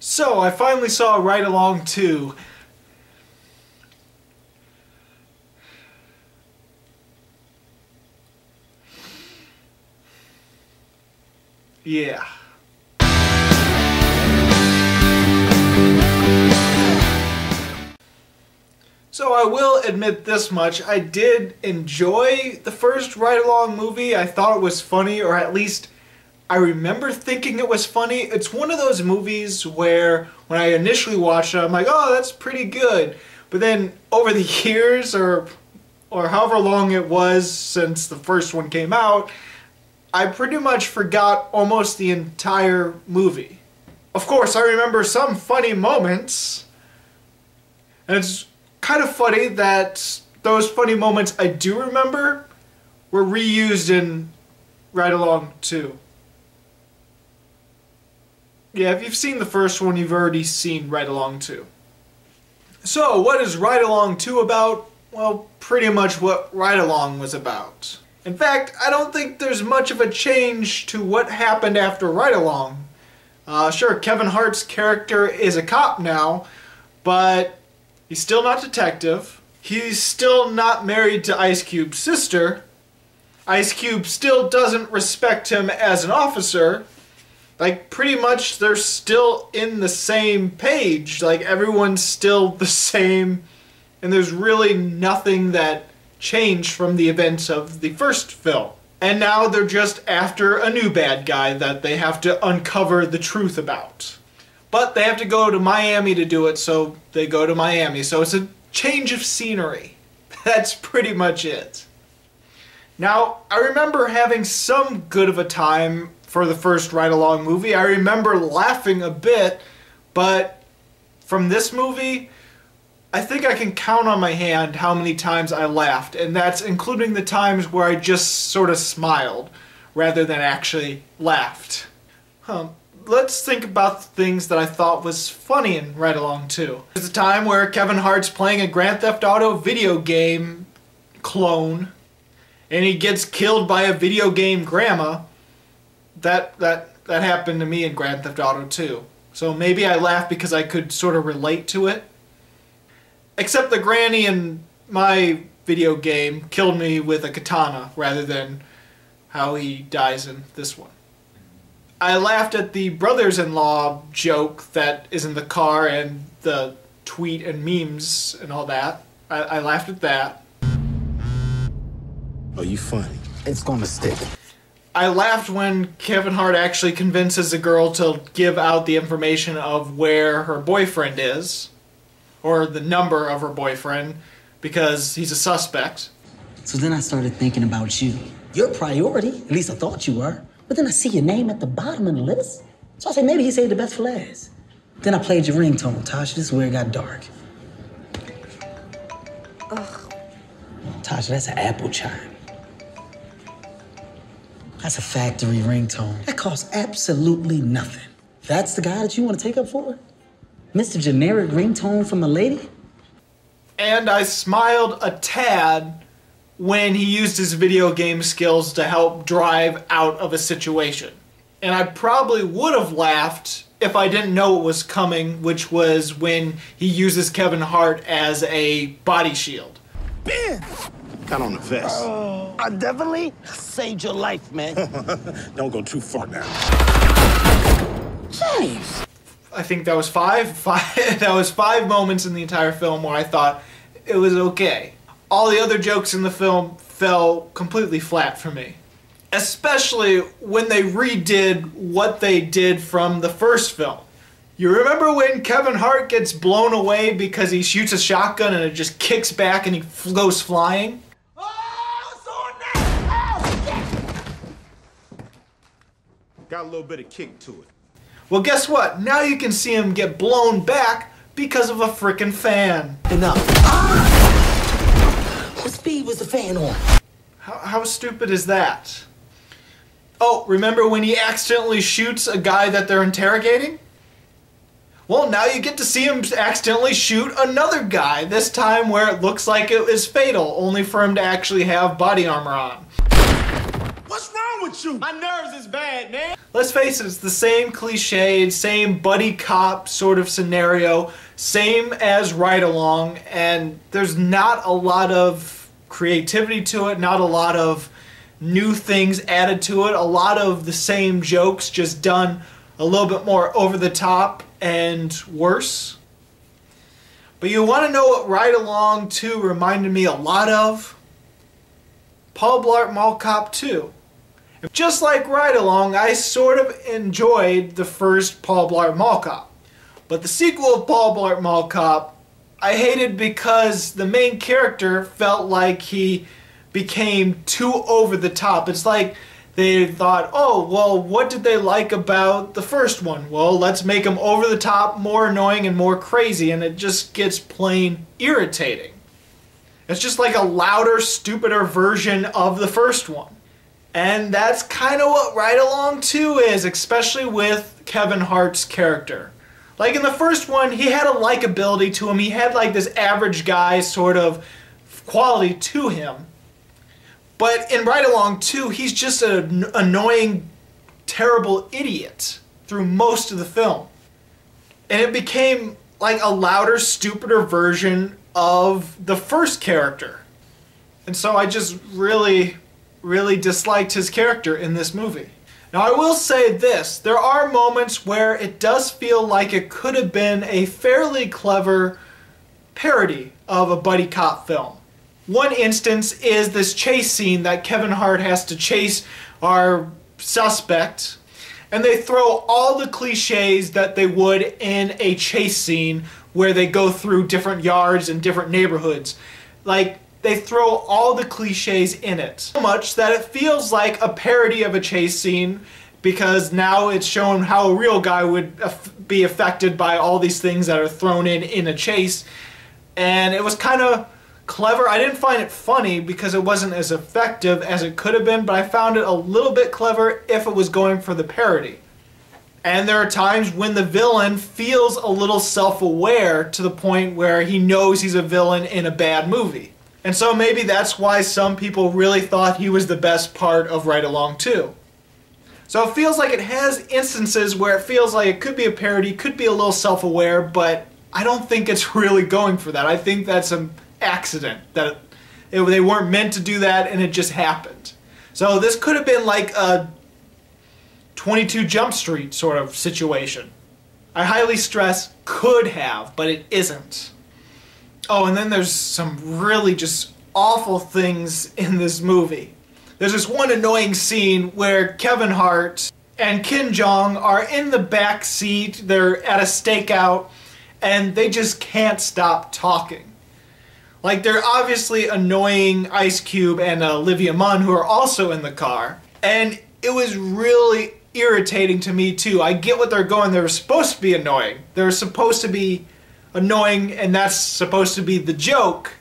So, I finally saw Ride Along 2. Yeah. So I will admit this much, I did enjoy the first Ride Along movie. I thought it was funny, or at least I remember thinking it was funny. It's one of those movies where when I initially watched it, I'm like, oh, that's pretty good. But then over the years, or however long it was since the first one came out, I pretty much forgot almost the entire movie. Of course, I remember some funny moments, and it's kind of funny that those funny moments I do remember were reused in Ride Along 2. Yeah, if you've seen the first one, you've already seen Ride Along 2. So, what is Ride Along 2 about? Well, pretty much what Ride Along was about. In fact, I don't think there's much of a change to what happened after Ride Along. Sure, Kevin Hart's character is a cop now, but he's still not detective. He's still not married to Ice Cube's sister. Ice Cube still doesn't respect him as an officer. Like, pretty much they're still in the same page. Like, everyone's still the same, and there's really nothing that changed from the events of the first film. And now they're just after a new bad guy that they have to uncover the truth about. But they have to go to Miami to do it, so they go to Miami. So it's a change of scenery. That's pretty much it. Now, I remember having some good of a time for the first Ride Along movie. I remember laughing a bit, but from this movie, I think I can count on my hand how many times I laughed, and that's including the times where I just sort of smiled rather than actually laughed. Let's think about the things that I thought was funny in Ride Along 2. There's a time where Kevin Hart's playing a Grand Theft Auto video game clone, and he gets killed by a video game grandma. That happened to me in Grand Theft Auto 2. So maybe I laughed because I could sort of relate to it. Except the granny in my video game killed me with a katana rather than how he dies in this one. I laughed at the brothers-in-law joke that is in the car and the tweet and memes and all that. I laughed at that. Oh, you funny. It's gonna stick. I laughed when Kevin Hart actually convinces the girl to give out the information of where her boyfriend is, or the number of her boyfriend, because he's a suspect. So then I started thinking about you. You're a priority, at least I thought you were. But then I see your name at the bottom of the list. So I say maybe he saved the best for last. Then I played your ringtone, Tasha. This is where it got dark. Ugh. Tasha, that's an Apple chime. That's a factory ringtone. That costs absolutely nothing. That's the guy that you want to take up for? Mr. Generic ringtone from a lady? And I smiled a tad when he used his video game skills to help drive out of a situation. And I probably would have laughed if I didn't know it was coming, which was when he uses Kevin Hart as a body shield. Ben! Got on the vest. I definitely saved your life, man. Don't go too far now. James! I think that was five moments in the entire film where I thought it was okay. All the other jokes in the film fell completely flat for me. Especially when they redid what they did from the first film. You remember when Kevin Hart gets blown away because he shoots a shotgun and it just kicks back and he goes flying? Got a little bit of kick to it. Well, guess what? Now you can see him get blown back because of a frickin' fan. Enough. What speed was the fan on? How stupid is that? Oh, remember when he accidentally shoots a guy that they're interrogating? Well, now you get to see him accidentally shoot another guy, this time where it looks like it is fatal, only for him to actually have body armor on. What's wrong with you? My nerves is bad, man. let's face it, it's the same cliched, same buddy cop sort of scenario, same as Ride Along, and there's not a lot of creativity to it, not a lot of new things added to it, a lot of the same jokes just done a little bit more over the top and worse. But you want to know what Ride Along 2 reminded me a lot of? Paul Blart Mall Cop 2. Just like Ride Along, I sort of enjoyed the first Paul Blart Mall Cop. But the sequel of Paul Blart Mall Cop, I hated because the main character felt like he became too over the top. It's like they thought, oh, well, what did they like about the first one? Well, let's make him over the top, more annoying, and more crazy, and it just gets plain irritating. It's just like a louder, stupider version of the first one. And that's kind of what Ride Along 2 is, especially with Kevin Hart's character. Like in the first one, he had a likability to him. He had like this average guy sort of quality to him. But in Ride Along 2, he's just an annoying, terrible idiot through most of the film. And it became like a louder, stupider version of the first character. And so I just really disliked his character in this movie. Now I will say this, there are moments where it does feel like it could have been a fairly clever parody of a buddy cop film. One instance is this chase scene that Kevin Hart has to chase our suspect, and they throw all the cliches that they would in a chase scene where they go through different yards and different neighborhoods. Like, they throw all the cliches in it. So much that it feels like a parody of a chase scene, because now it's shown how a real guy would be affected by all these things that are thrown in a chase. And it was kind of clever. I didn't find it funny because it wasn't as effective as it could have been, but I found it a little bit clever if it was going for the parody. And there are times when the villain feels a little self-aware to the point where he knows he's a villain in a bad movie. And so maybe that's why some people really thought he was the best part of Ride Along 2. So it feels like it has instances where it feels like it could be a parody, could be a little self-aware, but I don't think it's really going for that. I think that's an accident, that they weren't meant to do that and it just happened. So this could have been like a 22 Jump Street sort of situation. I highly stress could have, but it isn't. Oh, and then there's some really just awful things in this movie. There's this one annoying scene where Kevin Hart and Kim Jong are in the back seat, they're at a stakeout, and they just can't stop talking. Like, they're obviously annoying Ice Cube and Olivia Munn, who are also in the car, and it was really irritating to me too. I get what they're going, they were supposed to be annoying. They were supposed to be annoying, and that's supposed to be the joke,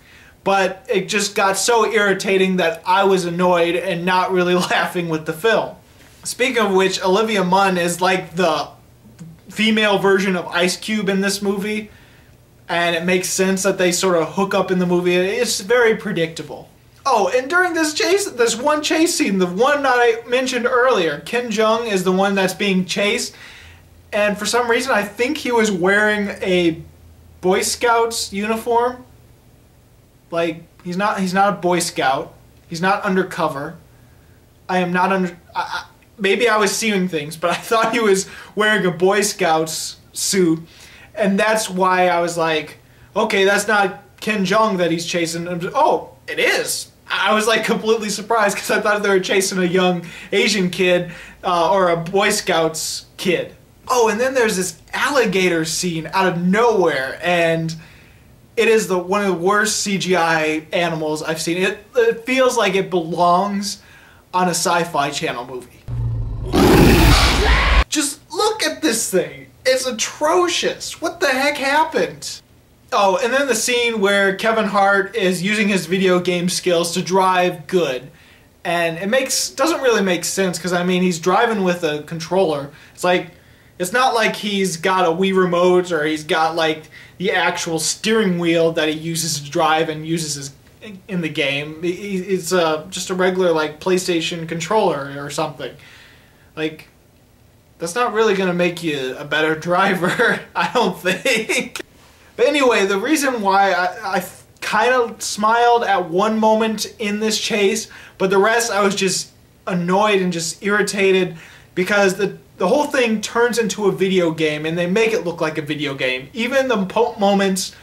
but it just got so irritating that I was annoyed and not really laughing with the film. Speaking of which, Olivia Munn is like the female version of Ice Cube in this movie, and it makes sense that they sort of hook up in the movie. It's very predictable. Oh, and during this one chase scene, the one that I mentioned earlier, Kim Jong is the one that's being chased, and for some reason I think he was wearing a Boy Scouts uniform. Like, he's not a Boy Scout. He's not undercover. I am not under... maybe I was seeing things, but I thought he was wearing a Boy Scouts suit, and that's why I was like, okay, that's not Kim Jong that he's chasing. Oh, it is. I was like completely surprised because I thought they were chasing a young Asian kid or a Boy Scouts kid. Oh, and then there's this alligator scene out of nowhere, and it is one of the worst CGI animals I've seen. It feels like it belongs on a Sci-Fi Channel movie. Just look at this thing. It's atrocious. What the heck happened? Oh, and then the scene where Kevin Hart is using his video game skills to drive good. And it doesn't really make sense because, I mean, he's driving with a controller. It's not like he's got a Wii remote or he's got like the actual steering wheel that he uses to drive and uses in the game. It's just a regular like PlayStation controller or something. Like, that's not really going to make you a better driver, I don't think. But anyway, the reason why I kind of smiled at one moment in this chase, but the rest I was just annoyed and just irritated because the whole thing turns into a video game and they make it look like a video game. Even the moments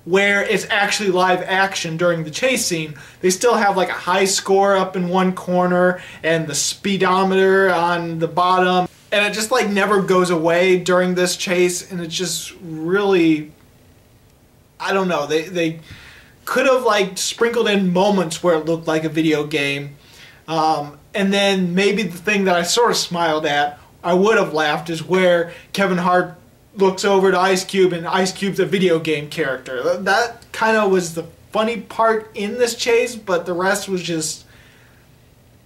where it's actually live action during the chase scene, they still have like a high score up in one corner and the speedometer on the bottom, and it just like never goes away during this chase, and it's just really, I don't know, they could have like sprinkled in moments where it looked like a video game. And then maybe the thing that I sort of smiled at, I would have laughed, is where Kevin Hart looks over to Ice Cube and Ice Cube's a video game character. That kind of was the funny part in this chase, but the rest was just,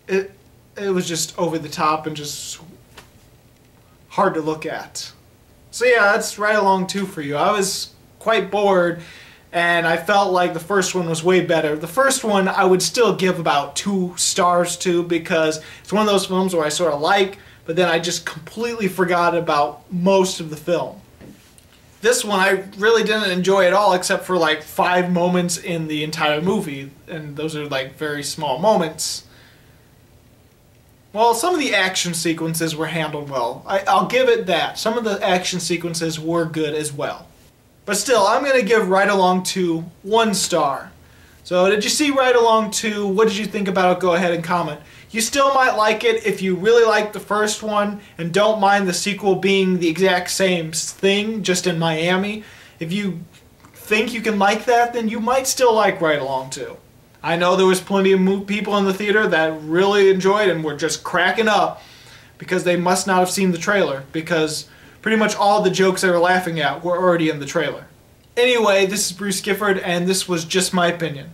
it was just over the top and just hard to look at. So yeah, that's Ride Along 2 for you. I was quite bored, and I felt like the first one was way better. The first one I would still give about 2 stars to, because it's one of those films where I sort of like, but then I just completely forgot about most of the film. This one I really didn't enjoy at all, except for like 5 moments in the entire movie, and those are like very small moments. Well, some of the action sequences were handled well. I'll give it that. Some of the action sequences were good as well. But still, I'm going to give Ride Along 2 1 star. So did you see Ride Along 2? What did you think about it? Go ahead and comment. You still might like it if you really like the first one and don't mind the sequel being the exact same thing, just in Miami. If you think you can like that, then you might still like Ride Along 2. I know there was plenty of people in the theater that really enjoyed and were just cracking up because they must not have seen the trailer, because pretty much all the jokes they were laughing at were already in the trailer. Anyway, this is Bruce Gifford, and this was Just My Opinion.